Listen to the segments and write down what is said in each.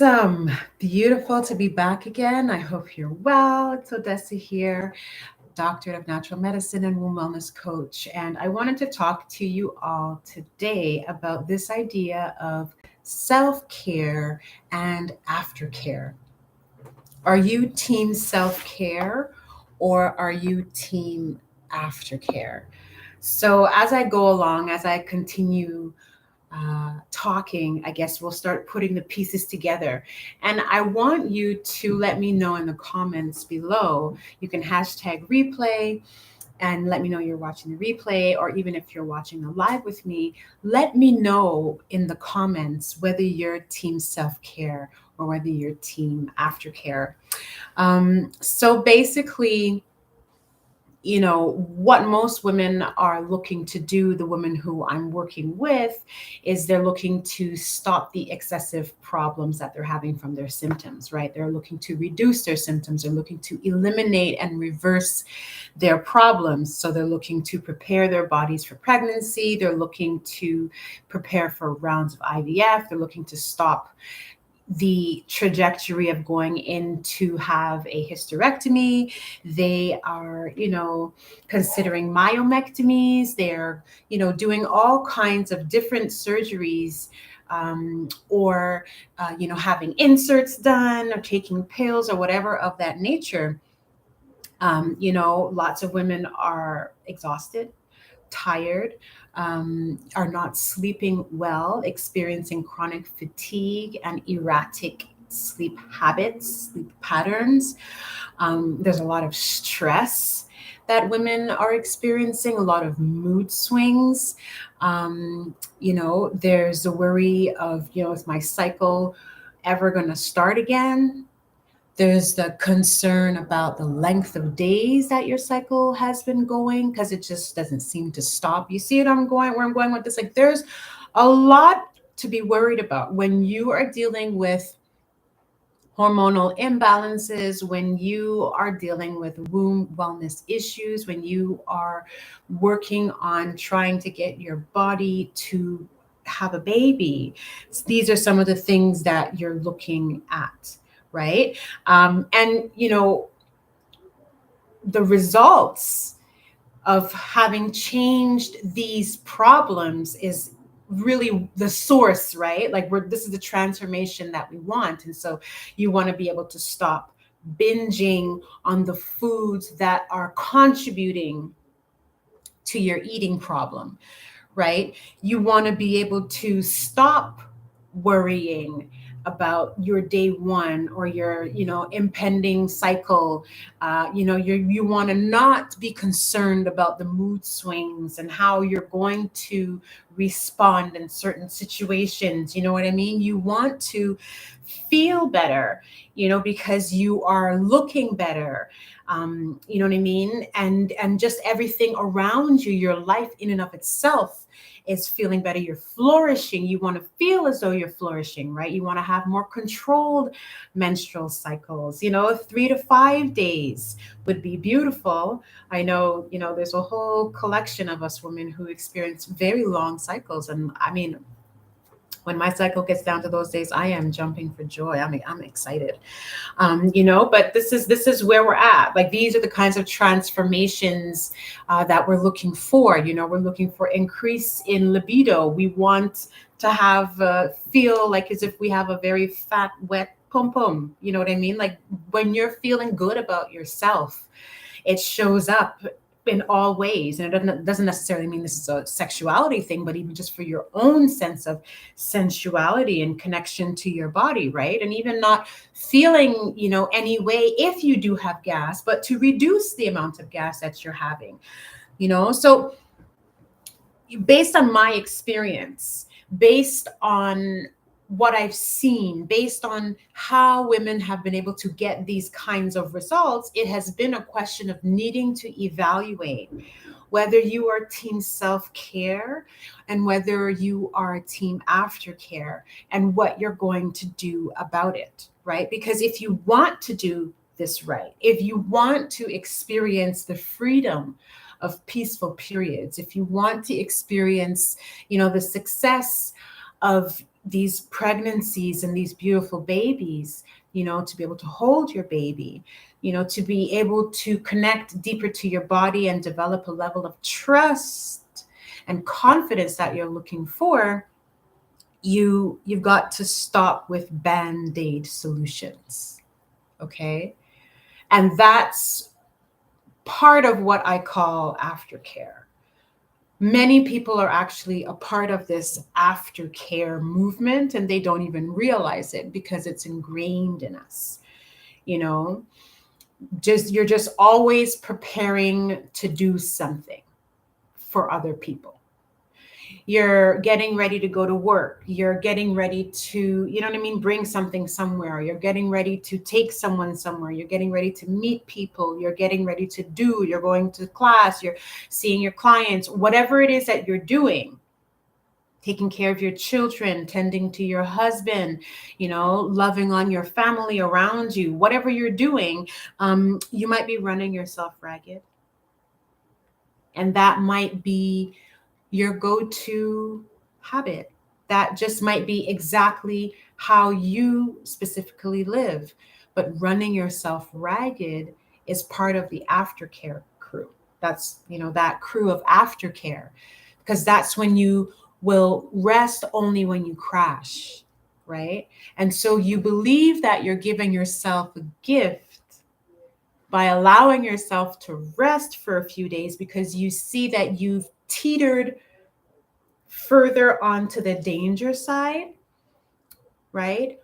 Awesome. Beautiful to be back again. I hope you're well. It's Odessa here, doctorate of natural medicine and womb wellness coach. And I wanted to talk to you all today about this idea of self care and aftercare. Are you team self care or are you team aftercare? So, as I go along, as I continue talking, I guess we'll start putting the pieces together. And I want you to let me know in the comments below. You can hashtag replay and let me know you're watching the replay, or even if you're watching the live with me, let me know in the comments whether you're team self care or whether you're team aftercare. So basically, what most women are looking to do, the women who I'm working with, is they're looking to stop the excessive problems that they're having from their symptoms, right? They're looking to reduce their symptoms. They're looking to eliminate and reverse their problems. So they're looking to prepare their bodies for pregnancy. They're looking to prepare for rounds of IVF. They're looking to stop the trajectory of going in to have a hysterectomy. They are, considering myomectomies. They're, doing all kinds of different surgeries, or having inserts done or taking pills or whatever of that nature. Lots of women are exhausted, tired, are not sleeping well, experiencing chronic fatigue and erratic sleep habits, sleep patterns. There's a lot of stress that women are experiencing, a lot of mood swings. There's the worry of, is my cycle ever going to start again? There's the concern about the length of days that your cycle has been going because it just doesn't seem to stop. You see where I'm going with this? Like, there's a lot to be worried about when you are dealing with hormonal imbalances, when you are dealing with womb wellness issues, when you are working on trying to get your body to have a baby. These are some of the things that you're looking at, right? And the results of having changed these problems is really the source, right? Like, this is the transformation that we want. And so you want to be able to stop binging on the foods that are contributing to your eating problem, right? You want to be able to stop worrying about your day one or your impending cycle. You want to not be concerned about the mood swings and how you're going to respond in certain situations. You know what I mean? You want to feel better, because you are looking better. You know what I mean? And just everything around you, your life in and of itself is feeling better. You're flourishing. You want to feel as though you're flourishing, right? You want to have more controlled menstrual cycles. 3 to 5 days would be beautiful. I know, there's a whole collection of us women who experience very long cycles. And I mean, when my cycle gets down to those days, I am jumping for joy. I'm excited. But this is where we're at. Like, these are the kinds of transformations that we're looking for. We're looking for increase in libido. We want to have feel like as if we have a very fat, wet pum pum. You know what I mean? Like, when you're feeling good about yourself, it shows up in all ways. And it doesn't necessarily mean this is a sexuality thing, but even just for your own sense of sensuality and connection to your body, right? And even not feeling, any way if you do have gas, but to reduce the amount of gas that you're having, So based on my experience, based on what I've seen, based on how women have been able to get these kinds of results, it has been a question of needing to evaluate whether you are team self-care and whether you are team aftercare and what you're going to do about it, right? Because if you want to do this right, if you want to experience the freedom of peaceful periods, if you want to experience, the success of these pregnancies and these beautiful babies, to be able to hold your baby, to be able to connect deeper to your body and develop a level of trust and confidence that you're looking for, you've got to stop with band-aid solutions. Okay? And that's part of what I call aftercare. Many people are actually a part of this aftercare movement and they don't even realize it because it's ingrained in us. You know, you're just always preparing to do something for other people. You're getting ready to go to work. You're getting ready to, bring something somewhere. You're getting ready to take someone somewhere. You're getting ready to meet people. You're getting ready to you're going to class. You're seeing your clients, whatever it is that you're doing, taking care of your children, tending to your husband, loving on your family around you, whatever you're doing, you might be running yourself ragged. And that might be your go-to habit. That just might be exactly how you specifically live. But running yourself ragged is part of the aftercare crew. That's, that crew of aftercare, because that's when you will rest only when you crash, right? And so you believe that you're giving yourself a gift by allowing yourself to rest for a few days because you see that you've teetered further onto the danger side, right?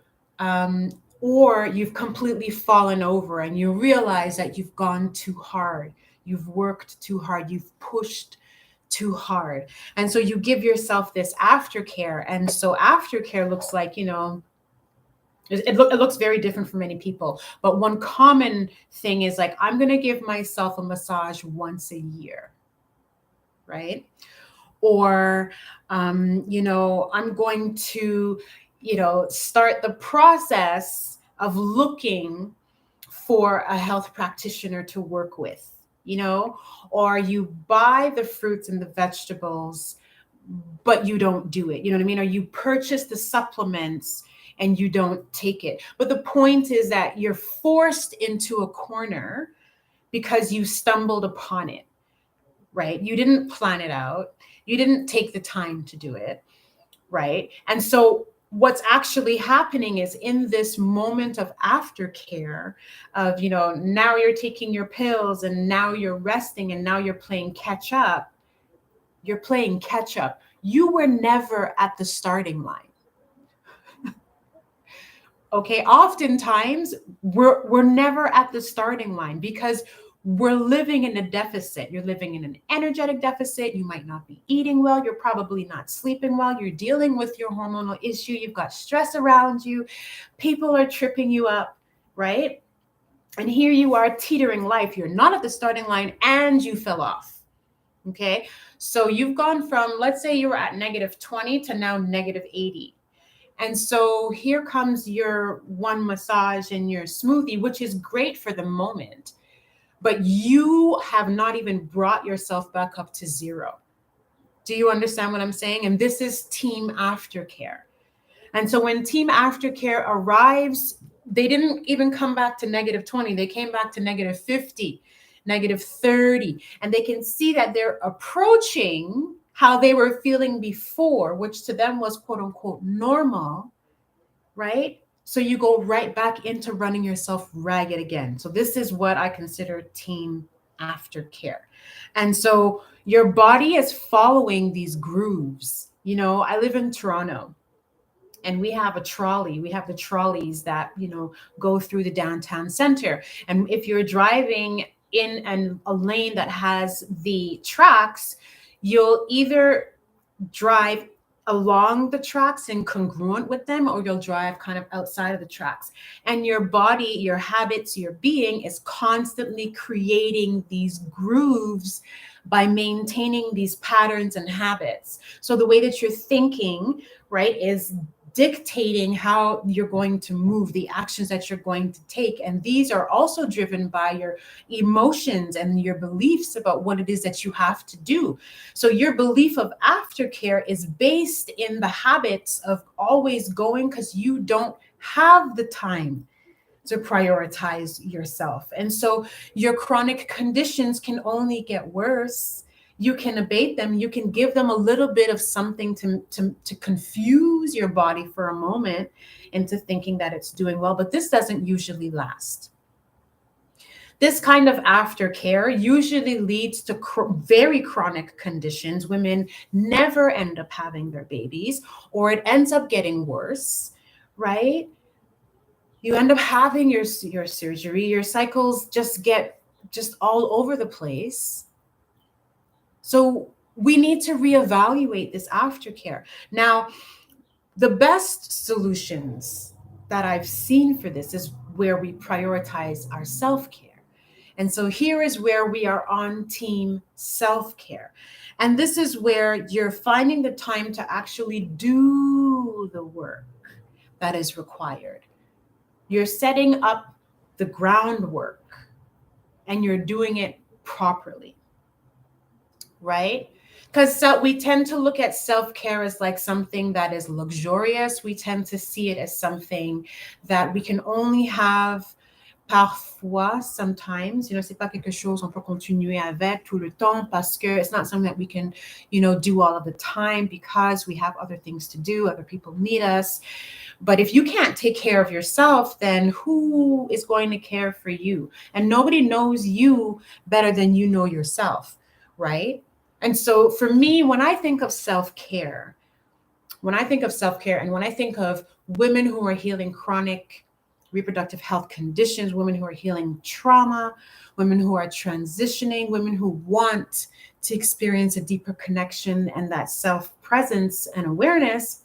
Or you've completely fallen over and you realize that you've gone too hard, you've worked too hard, you've pushed too hard. And so you give yourself this aftercare. And so aftercare looks like, it looks very different for many people. But one common thing is like, I'm going to give myself a massage once a year, right? Or, I'm going to, start the process of looking for a health practitioner to work with, or you buy the fruits and the vegetables, but you don't do it. You know what I mean? Or you purchase the supplements and you don't take it. But the point is that you're forced into a corner because you stumbled upon it, right? You didn't plan it out. You didn't take the time to do it, right? And so what's actually happening is in this moment of aftercare of, now you're taking your pills and now you're resting and now you're playing catch up. You're playing catch up. You were never at the starting line. Okay, oftentimes we're never at the starting line because we're living in a deficit. You're living in an energetic deficit. You might not be eating well. You're probably not sleeping well. You're dealing with your hormonal issue. You've got stress around you. People are tripping you up, right? And here you are teetering life. You're not at the starting line and you fell off. Okay, so you've gone from, let's say you were at -20 to now -80. And so here comes your one massage and your smoothie, which is great for the moment, but you have not even brought yourself back up to zero. Do you understand what I'm saying? And this is team aftercare. And so when team aftercare arrives, they didn't even come back to -20. They came back to -50, -30. And they can see that they're approaching how they were feeling before, which to them was quote unquote normal, right? So you go right back into running yourself ragged again. So this is what I consider team aftercare. And so your body is following these grooves. I live in Toronto and we have a trolley. We have the trolleys that, go through the downtown center. And if you're driving in a lane that has the tracks, you'll either drive along the tracks and congruent with them, or you'll drive kind of outside of the tracks. And your body, your habits, your being is constantly creating these grooves by maintaining these patterns and habits. So the way that you're thinking, right, is dictating how you're going to move, the actions that you're going to take. And these are also driven by your emotions and your beliefs about what it is that you have to do. So your belief of aftercare is based in the habits of always going because you don't have the time to prioritize yourself. And so your chronic conditions can only get worse. You can abate them. You can give them a little bit of something to confuse your body for a moment into thinking that it's doing well, but this doesn't usually last. This kind of aftercare usually leads to very chronic conditions. Women never end up having their babies, or it ends up getting worse, right? You end up having your surgery, your cycles just get just all over the place. So we need to reevaluate this aftercare. Now, the best solutions that I've seen for this is where we prioritize our self-care. And so here is where we are on team self-care. And this is where you're finding the time to actually do the work that is required. You're setting up the groundwork and you're doing it properly, right? Because we tend to look at self-care as like something that is luxurious. We tend to see it as something that we can only have parfois, sometimes, c'est pas quelque chose on peut continuer avec tout le temps parce que it's not something that we can, do all of the time because we have other things to do, other people need us. But if you can't take care of yourself, then who is going to care for you? And nobody knows you better than you know yourself, right? And so for me, when I think of self-care, and when I think of women who are healing chronic reproductive health conditions, women who are healing trauma, women who are transitioning, women who want to experience a deeper connection and that self-presence and awareness,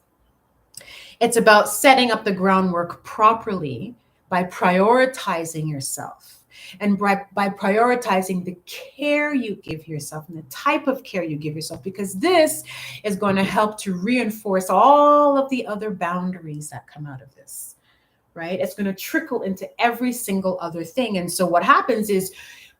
it's about setting up the groundwork properly by prioritizing yourself. And by prioritizing the care you give yourself and the type of care you give yourself, because this is going to help to reinforce all of the other boundaries that come out of this, right? It's going to trickle into every single other thing. And so what happens is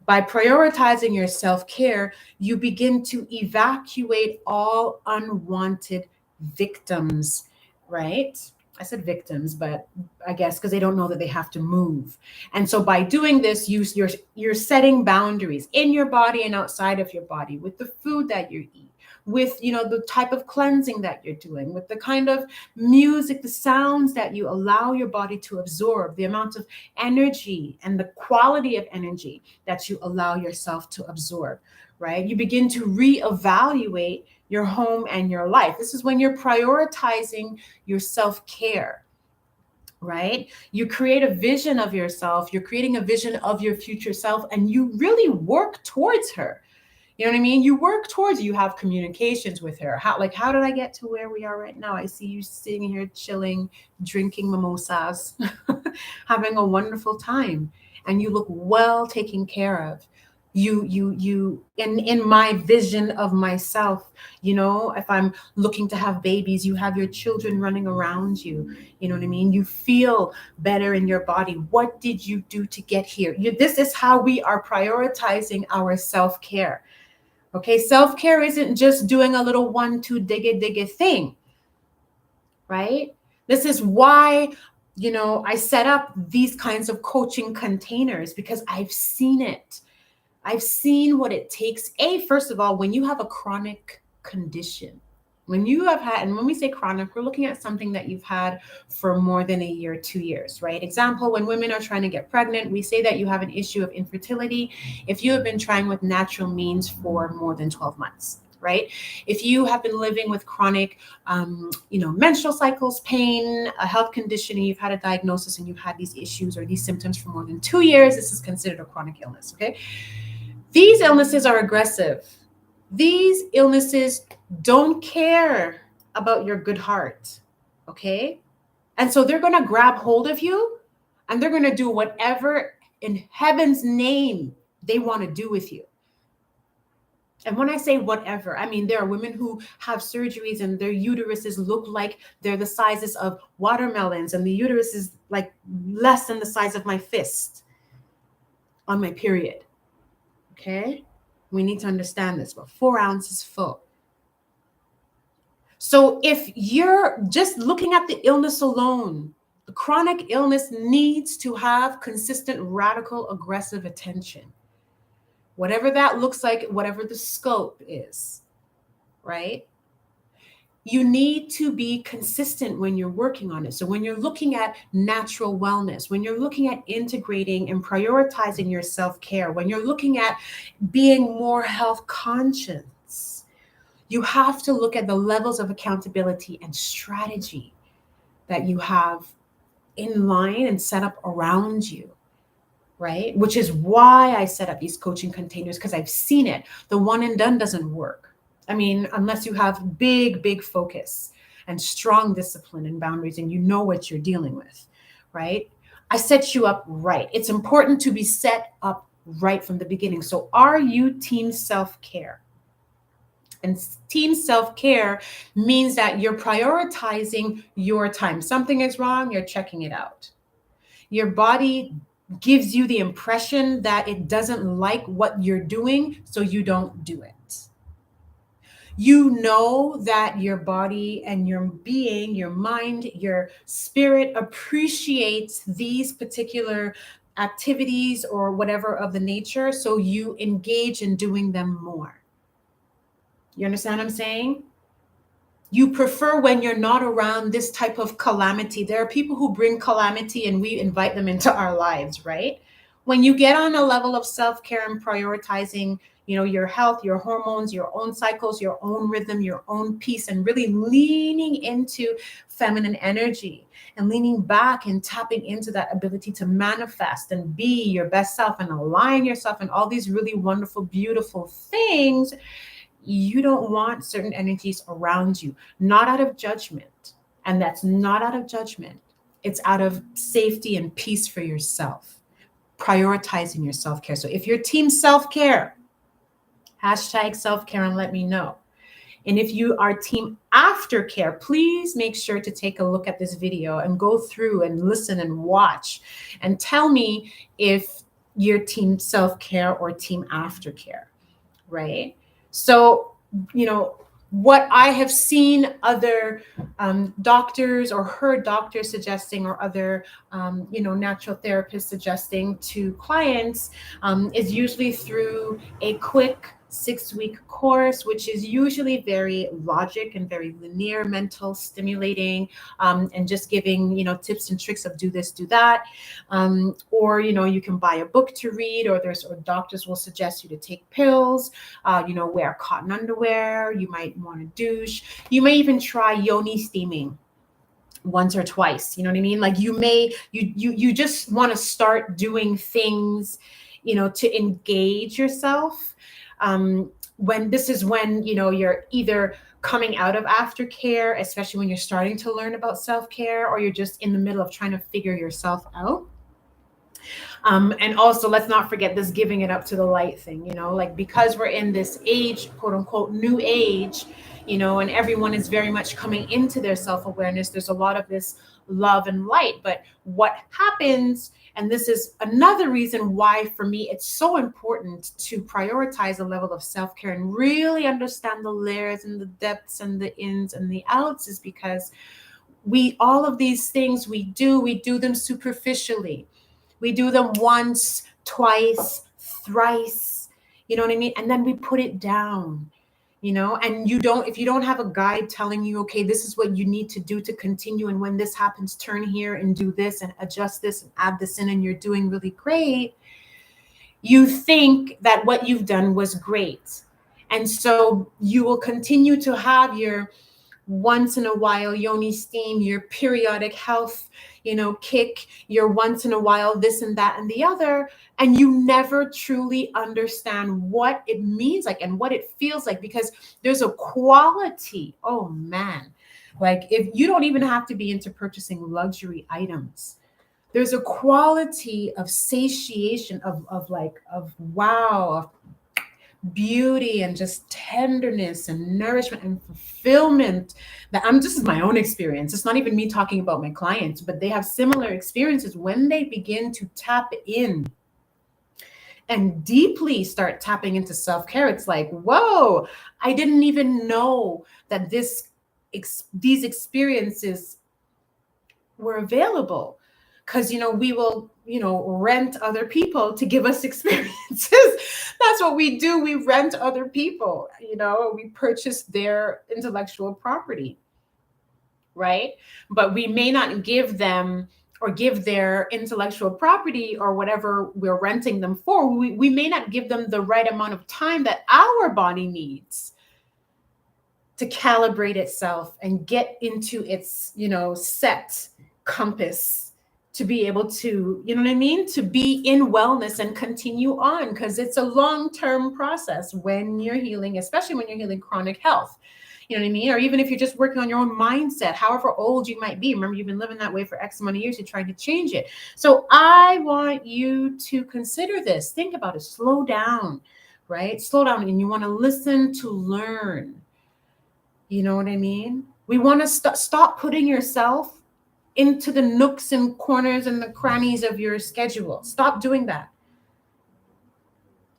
by prioritizing your self-care, you begin to evacuate all unwanted victims, right? I said victims, but I guess because they don't know that they have to move. And so by doing this, you're setting boundaries in your body and outside of your body with the food that you eat, with the type of cleansing that you're doing, with the kind of music, the sounds that you allow your body to absorb, the amount of energy and the quality of energy that you allow yourself to absorb, right? You begin to reevaluate your home and your life. This is when you're prioritizing your self-care, right? You create a vision of yourself, you're creating a vision of your future self, and you really work towards her. You know what I mean? You work towards, you have communications with her. How did I get to where we are right now? I see you sitting here chilling, drinking mimosas, having a wonderful time, and you look well taken care of. You in my vision of myself, if I'm looking to have babies, you have your children running around you. You know what I mean? You feel better in your body. What did you do to get here? This is how we are prioritizing our self-care. Okay, self-care isn't just doing a little 1-2 digga thing, right? This is why, I set up these kinds of coaching containers, because I've seen it. I've seen what it takes. First of all, when you have a chronic condition, when you have had, and when we say chronic, we're looking at something that you've had for more than a year, 2 years, right? Example, when women are trying to get pregnant, we say that you have an issue of infertility if you have been trying with natural means for more than 12 months, right? If you have been living with chronic, menstrual cycles, pain, a health condition, and you've had a diagnosis and you've had these issues or these symptoms for more than 2 years, this is considered a chronic illness, okay? These illnesses are aggressive. These illnesses don't care about your good heart, okay? And so they're going to grab hold of you and they're going to do whatever in heaven's name they want to do with you. And when I say whatever, I mean, there are women who have surgeries and their uteruses look like they're the sizes of watermelons, and the uterus is like less than the size of my fist on my period. Okay? We need to understand this, but 4 ounces full. So if you're just looking at the illness alone, the chronic illness needs to have consistent, radical, aggressive attention. Whatever that looks like, whatever the scope is, right? You need to be consistent when you're working on it. So when you're looking at natural wellness, when you're looking at integrating and prioritizing your self-care, when you're looking at being more health conscious, you have to look at the levels of accountability and strategy that you have in line and set up around you, right? Which is why I set up these coaching containers, because I've seen it. The one and done doesn't work. I mean, unless you have big focus and strong discipline and boundaries and you know what you're dealing with, right? I set you up right. It's important to be set up right from the beginning. So are you team self-care? And team self-care means that you're prioritizing your time. Something is wrong, you're checking it out. Your body gives you the impression that it doesn't like what you're doing, so you don't do it. You know that your body and your being, your mind, your spirit appreciates these particular activities or whatever of the nature, so you engage in doing them more. You understand what I'm saying? You prefer when you're not around this type of calamity. There are people who bring calamity and we invite them into our lives, right? When you get on a level of self-care and prioritizing, your health, your hormones, your own cycles, your own rhythm, your own peace, and really leaning into feminine energy and leaning back and tapping into that ability to manifest and be your best self and align yourself and all these really wonderful, beautiful things, you don't want certain energies around you, not out of judgment. And that's not out of judgment. It's out of safety and peace for yourself, prioritizing your self-care. So if you're team self-care, hashtag self-care and let me know. And if you are team aftercare, please make sure to take a look at this video and go through and listen and watch and tell me if you're team self-care or team aftercare, right? So, what I have seen other doctors or heard doctors suggesting, or other, natural therapists suggesting to clients, is usually through a quick 6-week course, which is usually very logic and very linear, mental stimulating, and just giving, tips and tricks of do this, do that. Or, you can buy a book to read, or doctors will suggest you to take pills, wear cotton underwear. You might want to douche. You may even try yoni steaming once or twice. You know what I mean? Like you just want to start doing things, to engage yourself. When you're either coming out of aftercare, especially when you're starting to learn about self-care, or you're just in the middle of trying to figure yourself out. And also, let's not forget this giving it up to the light thing, like, because we're in this age, quote unquote, new age, and everyone is very much coming into their self-awareness. There's a lot of this love and light. But what happens, and this is another reason why, for me, it's so important to prioritize a level of self-care and really understand the layers and the depths and the ins and the outs, is because all of these things we do them superficially. We do them once, twice, thrice, you know what I mean? And then we put it down, and if you don't have a guide telling you, okay, this is what you need to do to continue. And when this happens, turn here and do this and adjust this and add this in, and you're doing really great. You think that what you've done was great. And so you will continue to have your once in a while yoni steam, your periodic health, kick, your once in a while this and that and the other, and you never truly understand what it means like and what it feels like, because there's a quality. Oh man, like, if you don't even have to be into purchasing luxury items, there's a quality of satiation, of wow, of beauty and just tenderness and nourishment and fulfillment that I'm this is my own experience. It's not even me talking about my clients, but they have similar experiences when they begin to tap in and deeply start tapping into self-care. It's like, whoa, I didn't even know that these experiences were available, because we will rent other people to give us experiences. That's what we do. We rent other people, we purchase their intellectual property, right? But we may not give them or give their intellectual property or whatever we're renting them for, we may not give them the right amount of time that our body needs to calibrate itself and get into its set compass, to be able to, you know what I mean, to be in wellness and continue on, because it's a long-term process when you're healing, especially when you're healing chronic health. You know what I mean? Or even if you're just working on your own mindset, however old you might be. Remember, you've been living that way for X amount of years. You're trying to change it. So I want you to consider this. Think about it. Slow down, right? Slow down. And you want to listen to learn. You know what I mean? We want to stop putting yourself into the nooks and corners and the crannies of your schedule. Stop doing that.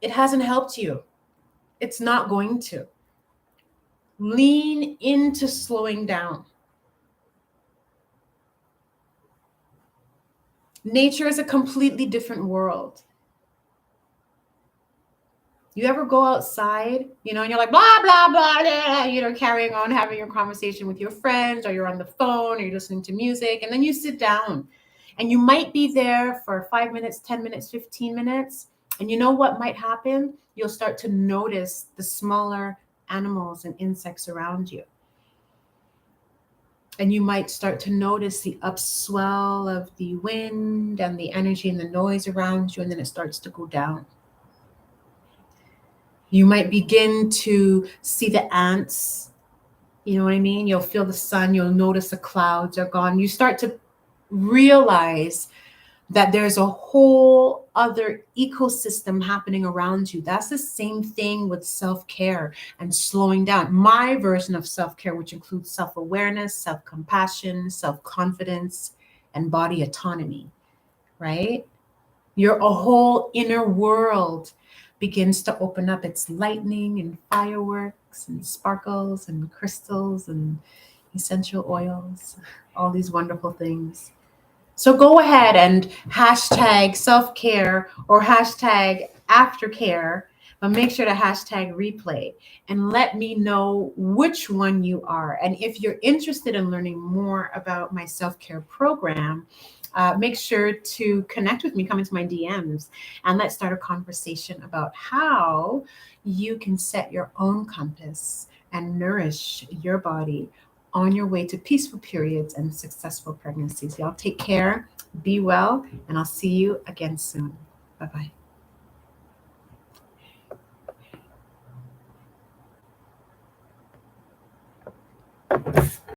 It hasn't helped you. It's not going to. Lean into slowing down. Nature is a completely different world. You ever go outside, and you're like, blah, blah, blah, blah, carrying on having your conversation with your friends, or you're on the phone, or you're listening to music, and then you sit down and you might be there for 5 minutes, 10 minutes, 15 minutes. And you know what might happen? You'll start to notice the smaller animals and insects around you. And you might start to notice the upswell of the wind and the energy and the noise around you, and then it starts to go down. You might begin to see the ants. You know what I mean? You'll feel the sun. You'll notice the clouds are gone. You start to realize that there's a whole other ecosystem happening around you. That's the same thing with self-care and slowing down. My version of self-care, which includes self-awareness, self-compassion, self-confidence, and body autonomy, right? Your whole inner world begins to open up. It's lightning and fireworks and sparkles and crystals and essential oils, all these wonderful things. So go ahead and hashtag self-care or hashtag aftercare, but make sure to hashtag replay and let me know which one you are. And if you're interested in learning more about my self-care program, make sure to connect with me, come into my DMs, and let's start a conversation about how you can set your own compass and nourish your body on your way to peaceful periods and successful pregnancies. Y'all take care, be well, and I'll see you again soon. Bye-bye.